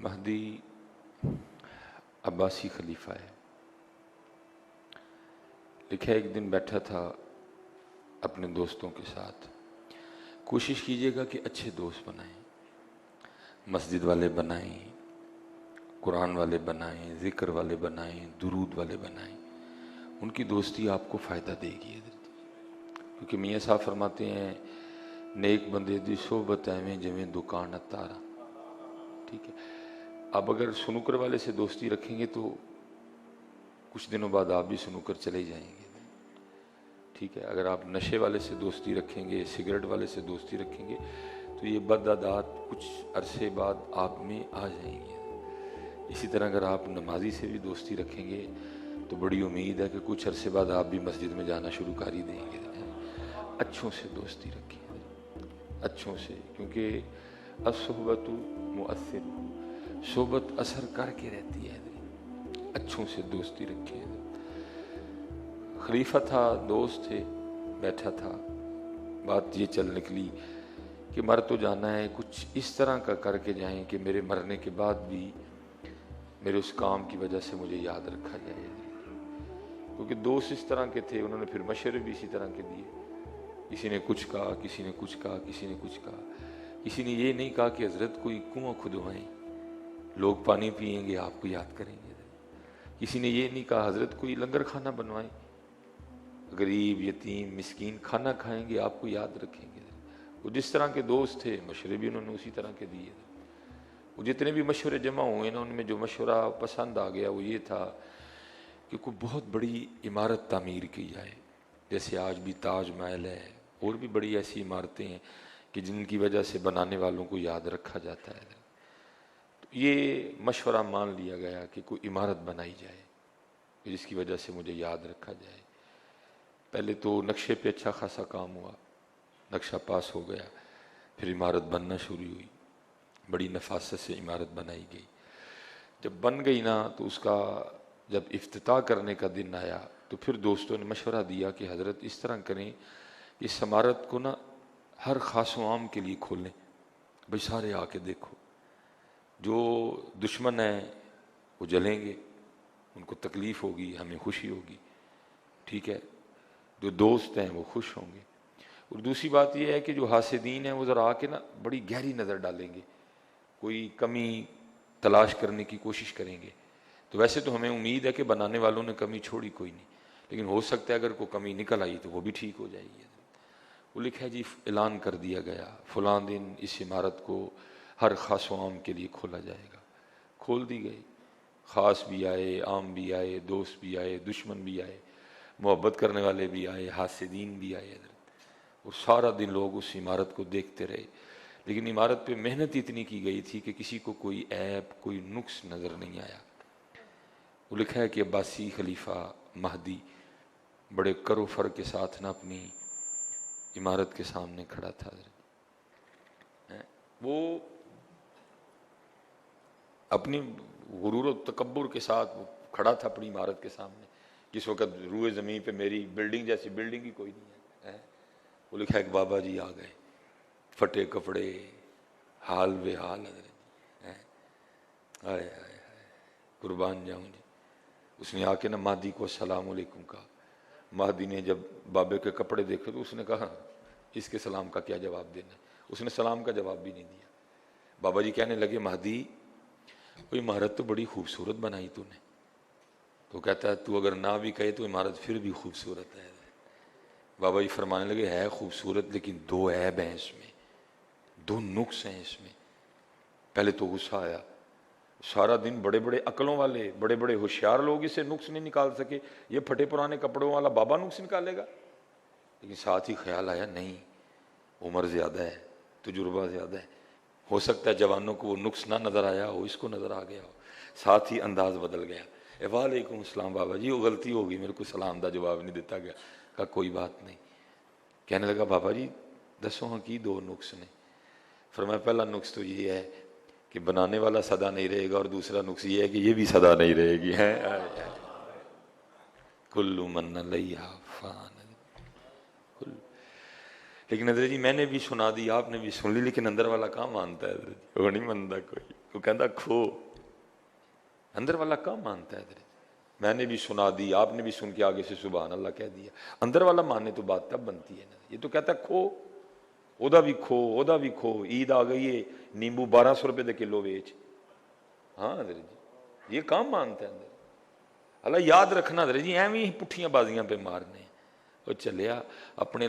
مہدی عباسی خلیفہ ہے۔ لکھا ہے ایک دن بیٹھا تھا اپنے دوستوں کے ساتھ، کوشش کیجئے گا کہ اچھے دوست بنائیں، مسجد والے بنائیں، قرآن والے بنائیں، ذکر والے بنائیں، درود والے بنائیں، ان کی دوستی آپ کو فائدہ دے گی۔ کیونکہ میاں صاحب فرماتے ہیں نیک بندے دی صحبت ایویں جویں دکان اتارا۔ ٹھیک ہے، اب اگر سنوکر والے سے دوستی رکھیں گے تو کچھ دنوں بعد آپ بھی سنوکر چلے جائیں گے۔ ٹھیک ہے، اگر آپ نشے والے سے دوستی رکھیں گے، سگریٹ والے سے دوستی رکھیں گے تو یہ بد عادات کچھ عرصے بعد آپ میں آ جائیں گے۔ اسی طرح اگر آپ نمازی سے بھی دوستی رکھیں گے تو بڑی امید ہے کہ کچھ عرصے بعد آپ بھی مسجد میں جانا شروع کر ہی دیں گے۔ اچھوں سے دوستی رکھیں، اچھوں سے، کیونکہ الصحبت مؤثر، صحبت اثر کر کے رہتی ہے۔ اچھوں سے دوستی رکھیں۔ خلیفہ تھا، دوست تھے، بیٹھا تھا، بات یہ چل نکلی کہ مر تو جانا ہے، کچھ اس طرح کا کر کے جائیں کہ میرے مرنے کے بعد بھی میرے اس کام کی وجہ سے مجھے یاد رکھا جائے۔ کیونکہ دوست اس طرح کے تھے، انہوں نے پھر مشورے بھی اسی طرح کے دیے۔ کسی نے کچھ کہا، کسی نے کچھ کہا، کسی نے کچھ کہا۔ کسی نے یہ نہیں کہا کہ حضرت کوئی کنواں کھدوائیں، لوگ پانی پئیں گے آپ کو یاد کریں گے۔ کسی نے یہ نہیں کہا حضرت کوئی لنگر کھانا بنوائیں، غریب یتیم مسکین کھانا کھائیں گے آپ کو یاد رکھیں گے۔ وہ جس طرح کے دوست تھے مشورے بھی انہوں نے اسی طرح کے دیے۔ وہ جتنے بھی مشورے جمع ہوئے نا، ان میں جو مشورہ پسند آ گیا وہ یہ تھا کہ کوئی بہت بڑی عمارت تعمیر کی جائے، جیسے آج بھی تاج محل ہے، اور بھی بڑی ایسی عمارتیں ہیں کہ جن کی وجہ سے بنانے والوں کو یاد رکھا جاتا ہے۔ تو یہ مشورہ مان لیا گیا کہ کوئی عمارت بنائی جائے جس کی وجہ سے مجھے یاد رکھا جائے۔ پہلے تو نقشے پہ اچھا خاصا کام ہوا، نقشہ پاس ہو گیا، پھر عمارت بننا شروع ہوئی، بڑی نفاست سے عمارت بنائی گئی۔ جب بن گئی نا تو اس کا جب افتتاح کرنے کا دن آیا تو پھر دوستوں نے مشورہ دیا کہ حضرت اس طرح کریں کہ اس عمارت کو نا ہر خاص و عام کے لیے کھولیں، بھئی سارے آ کے دیکھو، جو دشمن ہیں وہ جلیں گے، ان کو تکلیف ہوگی، ہمیں خوشی ہوگی، ٹھیک ہے، جو دوست ہیں وہ خوش ہوں گے۔ اور دوسری بات یہ ہے کہ جو حاسدین ہیں وہ ذرا آ کے نا بڑی گہری نظر ڈالیں گے، کوئی کمی تلاش کرنے کی کوشش کریں گے۔ تو ویسے تو ہمیں امید ہے کہ بنانے والوں نے کمی چھوڑی کوئی نہیں، لیکن ہو سکتا ہے اگر کوئی کمی نکل آئی تو وہ بھی ٹھیک ہو جائے گی۔ وہ لکھا ہے جی اعلان کر دیا گیا فلاں دن اس عمارت کو ہر خاص و عام کے لیے کھولا جائے گا۔ کھول دی گئی، خاص بھی آئے، عام بھی آئے، دوست بھی آئے، دشمن بھی آئے، محبت کرنے والے بھی آئے، حاسدین بھی آئے، اور سارا دن لوگ اس عمارت کو دیکھتے رہے۔ لیکن عمارت پہ محنت اتنی کی گئی تھی کہ کسی کو کوئی عیب، کوئی نقص نظر نہیں آیا۔ وہ لکھا ہے کہ عباسی خلیفہ مہدی بڑے کر و فر کے ساتھ نہ اپنی عمارت کے سامنے کھڑا تھا۔ وہ اپنی غرور و تکبر کے ساتھ وہ کھڑا تھا اپنی عمارت کے سامنے، جس وقت روئے زمین پہ میری بلڈنگ جیسی بلڈنگ ہی کوئی نہیں ہے۔ وہ لکھا ہے کہ بابا جی آ گئے، پھٹے کپڑے، حال بے حال، آئے آئے قربان جاؤں جی۔ اس نے آ کے نا مہدی کو السلام علیکم کہا۔ مہدی نے جب بابے کے کپڑے دیکھے تو اس نے کہا اس کے سلام کا کیا جواب دینا ہے، اس نے سلام کا جواب بھی نہیں دیا۔ بابا جی کہنے لگے مہدی وہ عمارت تو بڑی خوبصورت بنائی تو نے۔ تو کہتا ہے تو اگر نہ بھی کہے تو عمارت پھر بھی خوبصورت ہے۔ بابا جی فرمانے لگے ہے خوبصورت لیکن دو عیب ہیں اس میں، دو نقص ہیں اس میں۔ پہلے تو غصہ آیا، سارا دن بڑے بڑے عقلوں والے، بڑے بڑے ہوشیار لوگ اسے نقص نہیں نکال سکے، یہ پھٹے پرانے کپڑوں والا بابا نقص نکالے گا۔ لیکن ساتھ ہی خیال آیا نہیں، عمر زیادہ ہے، تجربہ زیادہ ہے، ہو سکتا ہے جوانوں کو وہ نقص نہ نظر آیا ہو، اس کو نظر آ گیا ہو۔ ساتھ ہی انداز بدل گیا، وعلیکم السلام بابا جی، وہ غلطی ہوگی، میرے کو سلام دا جواب نہیں دیتا گیا۔ کہا کوئی بات نہیں۔ کہنے لگا بابا جی دسو ہاں کی دو نقص نے؟ فرمایا پہلا نقص تو یہ ہے کہ بنانے والا سدا نہیں رہے گا، اور دوسرا نقص یہ ہے کہ یہ بھی سدا نہیں رہے گی۔ کل من علیہا فان، لیکن حضرت جی میں نے بھی سنا دی, آپ نے بھی سن لی, لیکن اندر والا کہاں مانتا ہے حضرت جی, وہ نہیں مانتا کوئی, وہ کہتا کھو. اندر والا کہاں مانتا ہے حضرت جی, میں نے بھی سنا دی, آپ نے بھی سن کے آگے سے سبحان اللہ کہہ دیا. اندر والا ماننے تو بات تب بنتی ہے نا, یہ تو کہتا ہے کھو, اودا بھی کھو, اودا بھی کھو, عید آ گئی ہے نیمبو 1200 روپے دے کلو ویچ. ہاں حضرت جی, یہ کام مانتا ہے اندر. اللہ یاد رکھنا حضرت جی, ایویں ہی پٹھیاں بازیاں پہ مارنے. وہ چلیا اپنے